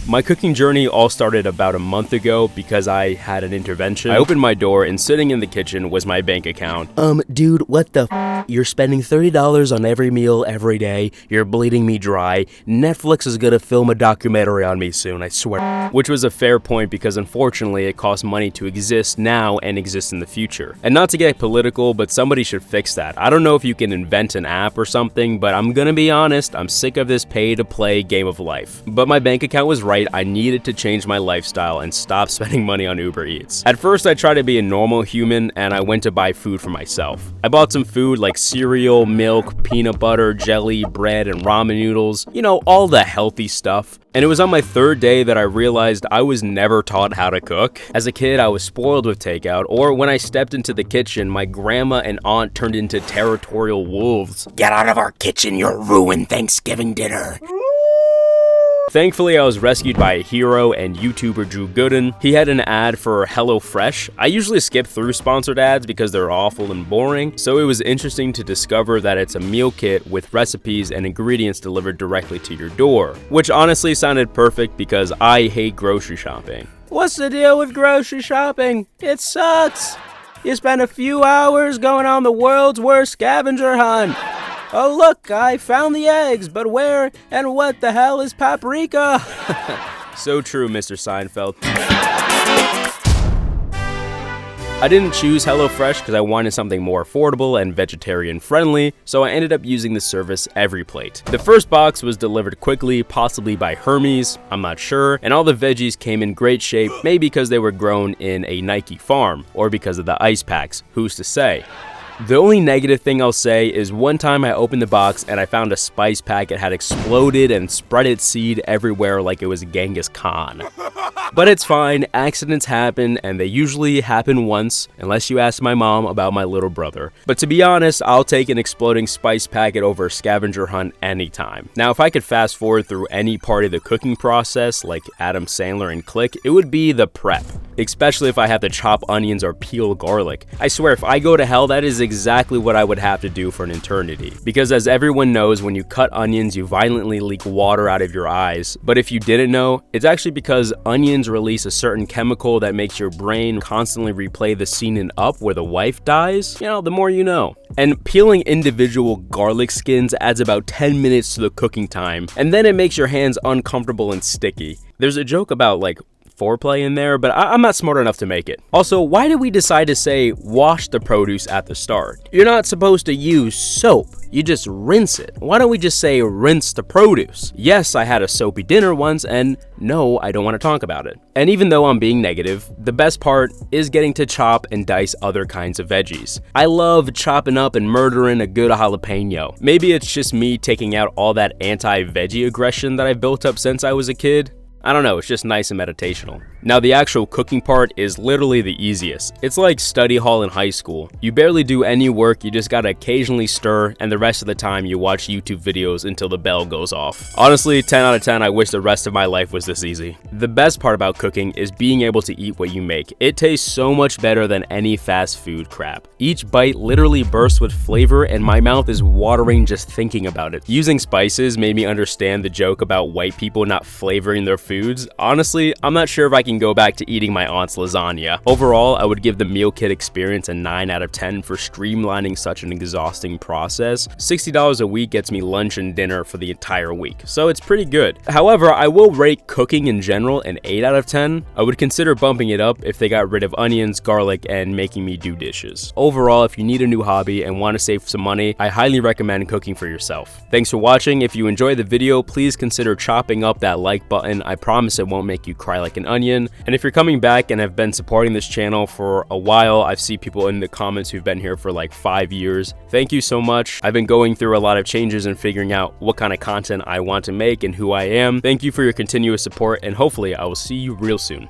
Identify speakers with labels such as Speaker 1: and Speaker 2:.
Speaker 1: My cooking journey all started about a month ago because I had an intervention. I opened my door and sitting in the kitchen was my bank account. Dude, what the f***? You're spending $30 on every meal every day. You're bleeding me dry. Netflix is gonna film a documentary on me soon, I swear. Which was a fair point because unfortunately it costs money to exist now and exist in the future. And not to get political, but somebody should fix that. I don't know if you can invent an app or something, but I'm gonna be honest, I'm sick of this pay-to-play game of life. But my bank account was right. I needed to change my lifestyle and stop spending money on Uber Eats. At first, I tried to be a normal human and I went to buy food for myself. I bought some food like cereal, milk, peanut butter, jelly, bread, and ramen noodles. You know, all the healthy stuff. And it was on my third day that I realized I was never taught how to cook. As a kid, I was spoiled with takeout, or when I stepped into the kitchen, my grandma and aunt turned into territorial wolves. Get out of our kitchen, you'll ruin Thanksgiving dinner. Thankfully, I was rescued by a hero and YouTuber Drew Gooden. He had an ad for HelloFresh. I usually skip through sponsored ads because they're awful and boring, so it was interesting to discover that it's a meal kit with recipes and ingredients delivered directly to your door, which honestly sounded perfect because I hate grocery shopping. What's the deal with grocery shopping? It sucks. You spend a few hours going on the world's worst scavenger hunt. Oh look, I found the eggs, but where and what the hell is paprika? So true, Mr. Seinfeld. I didn't choose HelloFresh because I wanted something more affordable and vegetarian friendly, so I ended up using the service EveryPlate. The first box was delivered quickly, possibly by Hermes, I'm not sure, and all the veggies came in great shape, maybe because they were grown in a Nike farm, or because of the ice packs, who's to say. The only negative thing I'll say is one time I opened the box and I found a spice packet had exploded and spread its seed everywhere like it was Genghis Khan. But it's fine, accidents happen and they usually happen once, unless you ask my mom about my little brother. But to be honest, I'll take an exploding spice packet over a scavenger hunt anytime. Now if I could fast forward through any part of the cooking process, like Adam Sandler and Click, it would be the prep. Especially if I have to chop onions or peel garlic. I swear, if I go to hell, that is exactly what I would have to do for an eternity. Because as everyone knows, when you cut onions, you violently leak water out of your eyes. But if you didn't know, it's actually because onions release a certain chemical that makes your brain constantly replay the scene in Up where the wife dies. You know, the more you know. And peeling individual garlic skins adds about 10 minutes to the cooking time, and then it makes your hands uncomfortable and sticky. There's a joke about like foreplay in there, but I'm not smart enough to make it. Also, why did we decide to say wash the produce at the start? You're not supposed to use soap. You just rinse it. Why don't we just say rinse the produce? Yes, I had a soapy dinner once, and no, I don't want to talk about it. And even though I'm being negative, the best part is getting to chop and dice other kinds of veggies. I love chopping up and murdering a good jalapeno. Maybe it's just me taking out all that anti-veggie aggression that I've built up since I was a kid. I don't know, it's just nice and meditational. Now the actual cooking part is literally the easiest. It's like study hall in high school. You barely do any work, you just gotta occasionally stir, and the rest of the time you watch YouTube videos until the bell goes off. Honestly, 10 out of 10, I wish the rest of my life was this easy. The best part about cooking is being able to eat what you make. It tastes so much better than any fast food crap. Each bite literally bursts with flavor and my mouth is watering just thinking about it. Using spices made me understand the joke about white people not flavoring their foods. Honestly, I'm not sure if I can go back to eating my aunt's lasagna. Overall, I would give the meal kit experience a 9 out of 10 for streamlining such an exhausting process. $60 a week gets me lunch and dinner for the entire week, so it's pretty good. However, I will rate cooking in general an 8 out of 10. I would consider bumping it up if they got rid of onions, garlic, and making me do dishes. Overall, if you need a new hobby and want to save some money, I highly recommend cooking for yourself. Thanks for watching. If you enjoyed the video, please consider chopping up that like button. I promise it won't make you cry like an onion. And if you're coming back and have been supporting this channel for a while, I've seen people in the comments who've been here for like 5 years. Thank you so much. I've been going through a lot of changes and figuring out what kind of content I want to make and who I am. Thank you for your continuous support, and hopefully I will see you real soon.